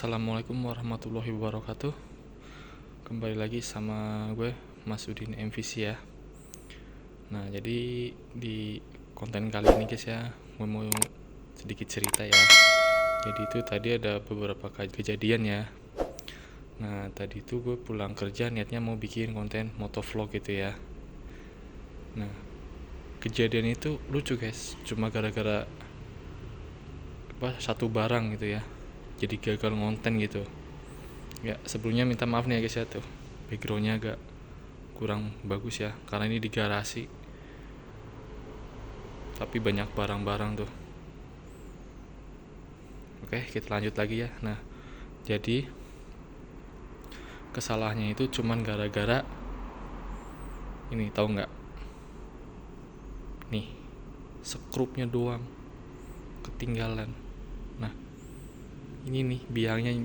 Assalamualaikum warahmatullahi wabarakatuh. Kembali lagi sama gue Mas Udin MVC ya. Nah, jadi di konten kali ini guys ya, gue mau sedikit cerita ya. Jadi itu tadi ada beberapa kejadian ya. Nah, tadi itu gue pulang kerja niatnya mau bikin konten motovlog gitu ya. Nah, kejadian itu lucu guys, cuma gara-gara satu barang gitu ya, jadi gagal ngonten gitu ya. Sebelumnya minta maaf nih ya guys ya, tuh backgroundnya agak kurang bagus ya karena ini di garasi, tapi banyak barang-barang tuh. Oke, kita lanjut lagi ya. Nah, jadi kesalahannya itu cuman gara-gara ini, tahu nggak, nih skrupnya doang ketinggalan. Nah, ini nih biangnya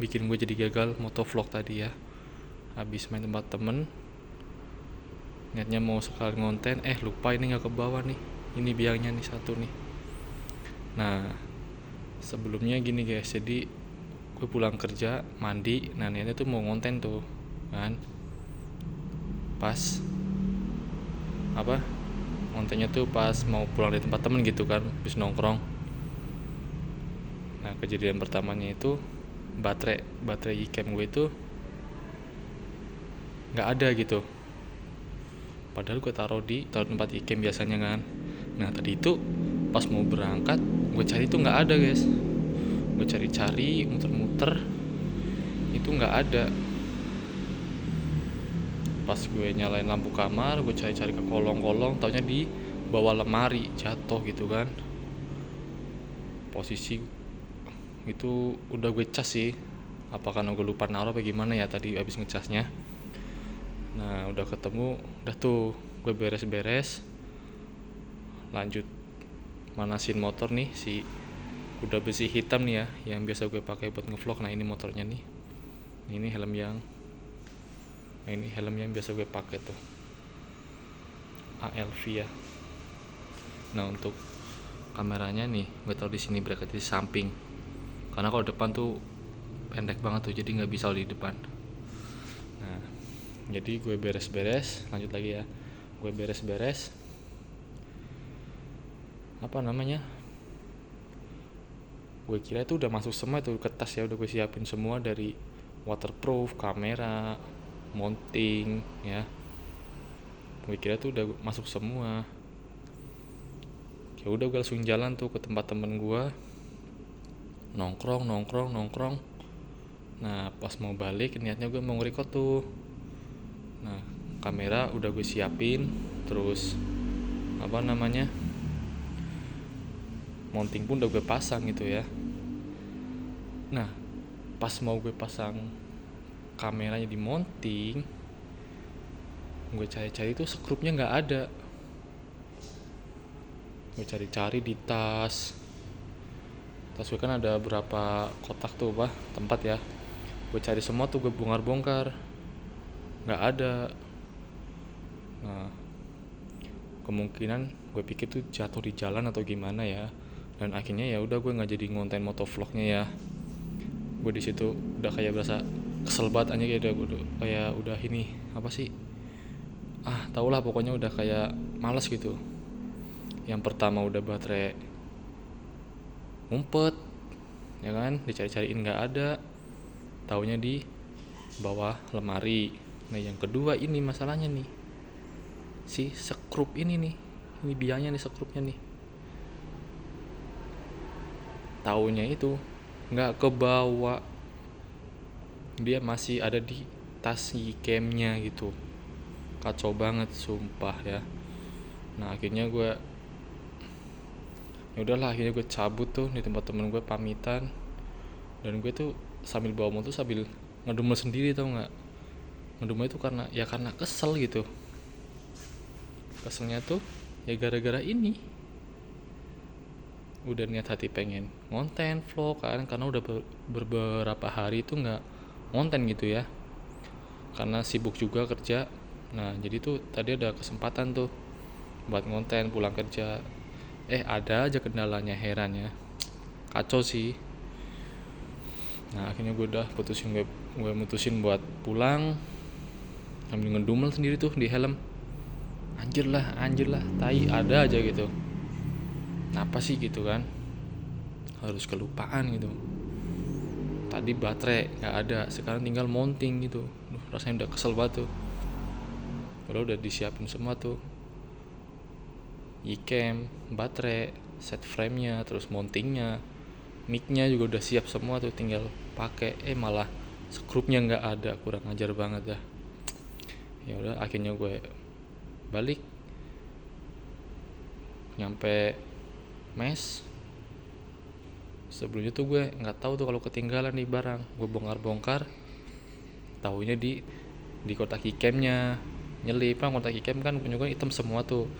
bikin gue jadi gagal motovlog tadi ya. Habis main tempat temen, niatnya mau sekali ngonten, lupa ini nggak ke bawah nih. Ini biangnya nih satu nih. Nah, sebelumnya gini guys, jadi gue pulang kerja, mandi, nah niatnya tuh mau ngonten tuh kan. Pas ngontennya tuh pas mau pulang dari tempat temen gitu kan, habis nongkrong. Nah, kejadian pertamanya itu baterai iCam gue itu nggak ada gitu. Padahal gue taruh di tempat iCam biasanya kan. Nah, tadi itu pas mau berangkat gue cari tuh nggak ada guys. Gue cari-cari, muter-muter, itu nggak ada. Pas gue nyalain lampu kamar, gue cari-cari ke kolong-kolong, taunya di bawah lemari, jatuh gitu kan. Posisi itu udah gue cas sih, apa karena gue lupa naruh apa gimana ya tadi abis ngecasnya. Nah, udah ketemu, udah tuh gue beres-beres, lanjut manasin motor nih, si udah besi hitam nih ya yang biasa gue pakai buat ngevlog. Nah, ini motornya nih, ini helm yang biasa gue pakai tuh, ALV ya. Nah, untuk kameranya nih gue taruh di sini, bracket di samping, karena kalau depan tuh pendek banget tuh, jadi nggak bisa di depan. Nah, jadi gue beres-beres, lanjut lagi ya. Gue beres-beres gue kira itu udah masuk semua itu ke tas ya, udah gue siapin semua dari waterproof, kamera, mounting ya. Gue kira tuh udah masuk semua. Ya udah, gue langsung jalan tuh ke tempat temen gue, nongkrong. Nah, pas mau balik niatnya gue mau nge-record tuh. Nah, kamera udah gue siapin, terus mounting pun udah gue pasang gitu ya. Nah, pas mau gue pasang kameranya di mounting, gue cari-cari tuh skrupnya nggak ada. Gue cari-cari di tas gue kan ada berapa kotak tuh tempat ya. Gue cari semua tuh, gue bongkar nggak ada. Nah, kemungkinan gue pikir tuh jatuh di jalan atau gimana ya, dan akhirnya ya udah gue nggak jadi ngonten motovlognya ya. Gue di situ udah kayak berasa kesel banget aja, kayak udah ini apa sih, tau lah pokoknya udah kayak malas gitu. Yang pertama udah baterai ngumpet ya kan, dicari-cariin nggak ada, taunya di bawah lemari. Nah, yang kedua ini masalahnya nih, si skrup ini biangnya nih, skrupnya nih, taunya itu nggak kebawa, dia masih ada di tas iCam-nya gitu. Kacau banget sumpah ya. Nah, akhirnya akhirnya gue cabut tuh di tempat temen gue, pamitan. Dan gue tuh sambil bawa motor sambil ngedumel sendiri, tau nggak. Ngedumel itu karena kesel gitu. Keselnya tuh ya gara-gara ini, udah niat hati pengen ngonten vlog kan, karena udah beberapa hari itu nggak ngonten gitu ya, karena sibuk juga kerja. Nah, jadi tuh tadi ada kesempatan tuh buat ngonten pulang kerja, ada aja kendalanya, heran ya. Kacau sih. Nah akhirnya gue mutusin buat pulang sambil ngedumel sendiri tuh di helm. Anjir lah, tai ada aja gitu. Kenapa sih gitu kan? Harus kelupaan gitu. Tadi baterai nggak ada, sekarang tinggal mounting gitu. Rasanya udah kesel banget tuh. Udah disiapin semua tuh, e-cam, baterai, set frame-nya, terus mountingnya, mic-nya juga udah siap semua tuh, tinggal pakai. Malah skrupnya nggak ada, kurang ajar banget dah. Ya udah akhirnya gue balik, nyampe mes. Sebelumnya tuh gue nggak tahu tuh kalau ketinggalan di barang, gue bongkar taunya di kotak e-camnya nyelip. Kotak e-cam kan punya gue hitam semua tuh,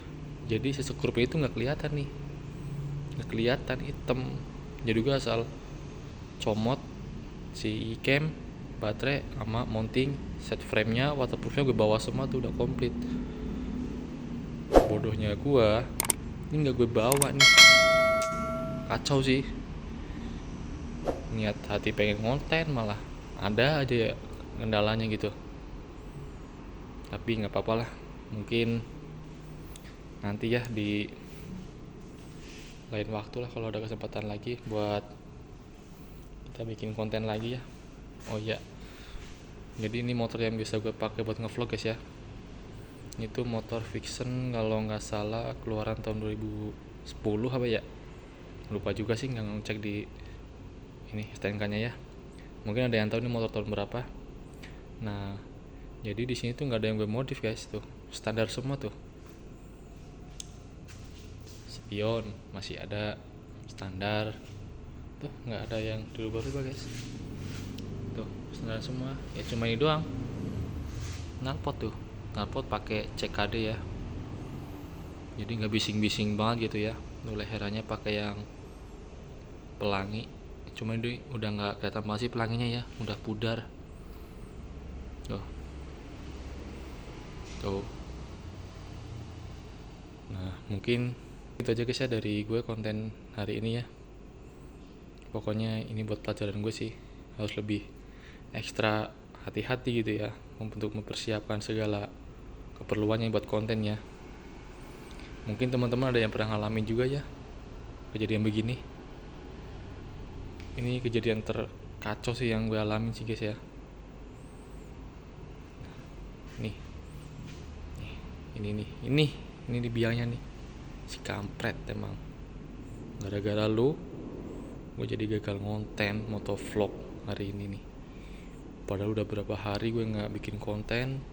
jadi si skrupnya itu nggak kelihatan hitam. Jadi gue asal comot si e-cam, baterai sama mounting, set frame-nya, waterproofnya gue bawa semua tuh, udah komplit. Bodohnya gue ini nggak gue bawa nih, kacau sih. Niat hati pengen konten malah ada aja ya kendalanya gitu. Tapi nggak apa-apa lah, mungkin nanti ya di lain waktu lah kalau ada kesempatan lagi buat kita bikin konten lagi ya. Oh iya, jadi ini motor yang bisa gue pakai buat ngevlog guys ya. Itu motor Vixen kalau nggak salah keluaran tahun 2010 apa ya, lupa juga sih, nggak ngecek di ini STNK-nya ya. Mungkin ada yang tahu ini motor tahun berapa. Nah jadi di sini tuh nggak ada yang gue modif guys, tuh standar semua tuh. Spion masih ada standar tuh, nggak ada yang dirubah-rubah guys, tuh standar semua. Ya cuma ini doang, knalpot pakai CKD ya, jadi nggak bising-bising banget gitu ya. Leherannya pakai yang pelangi, cuma ini udah nggak kelihatan masih pelanginya ya, udah pudar tuh. Nah mungkin itu aja guys ya dari gue konten hari ini ya. Pokoknya ini buat pelajaran gue sih, harus lebih ekstra hati-hati gitu ya untuk mempersiapkan segala keperluannya buat kontennya. Mungkin teman-teman ada yang pernah ngalamin juga ya kejadian begini. Ini kejadian terkacau sih yang gue alamin sih guys ya. Ini di biangnya nih, si kampret emang. Gara-gara lu gue jadi gagal ngonten motovlog hari ini nih. Padahal udah berapa hari gue nggak bikin konten,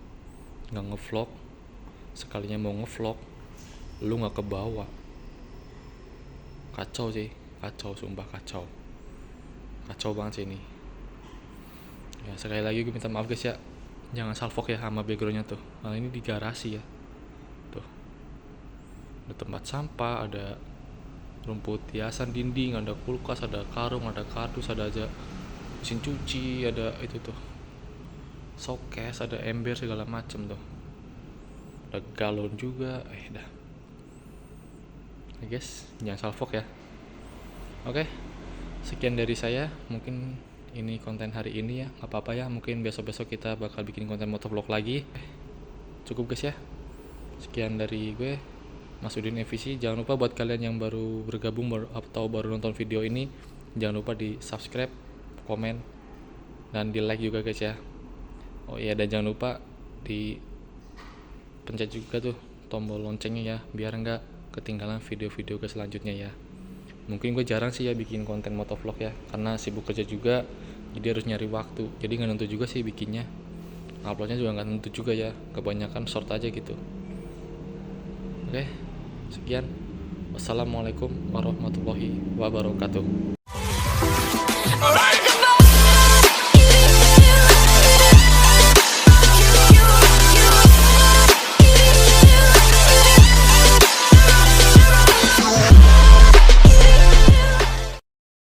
nggak ngevlog. Sekalinya mau ngevlog, lu nggak kebawa. Kacau sih, sumpah kacau banget sih ini. Ya sekali lagi gue minta maaf guys ya, jangan salfok ya sama backgroundnya tuh, karena ini di garasi ya. Tuh ada tempat sampah, ada rumput hiasan dinding, ada kulkas, ada karung, ada kardus, ada aja mesin cuci, ada itu tuh showcase, ada ember segala macem tuh, ada galon juga. Dah guys, jangan salfok ya. Oke, sekian dari saya. Mungkin ini konten hari ini ya, nggak apa-apa ya. Mungkin besok-besok kita bakal bikin konten motovlog lagi. Cukup guys ya. Sekian dari gue, Mas Udin FVC. Jangan lupa buat kalian yang baru bergabung atau baru nonton video ini, jangan lupa di subscribe, komen, dan di like juga guys ya. Oh iya, dan jangan lupa di pencet juga tuh tombol loncengnya ya, biar nggak ketinggalan video-video ke selanjutnya ya. Mungkin gue jarang sih ya bikin konten motovlog ya, karena sibuk kerja juga, jadi harus nyari waktu. Jadi nggak nentu juga sih bikinnya, uploadnya juga nggak nentu juga ya, kebanyakan short aja gitu. Oke, sekian. Wassalamualaikum warahmatullahi wabarakatuh.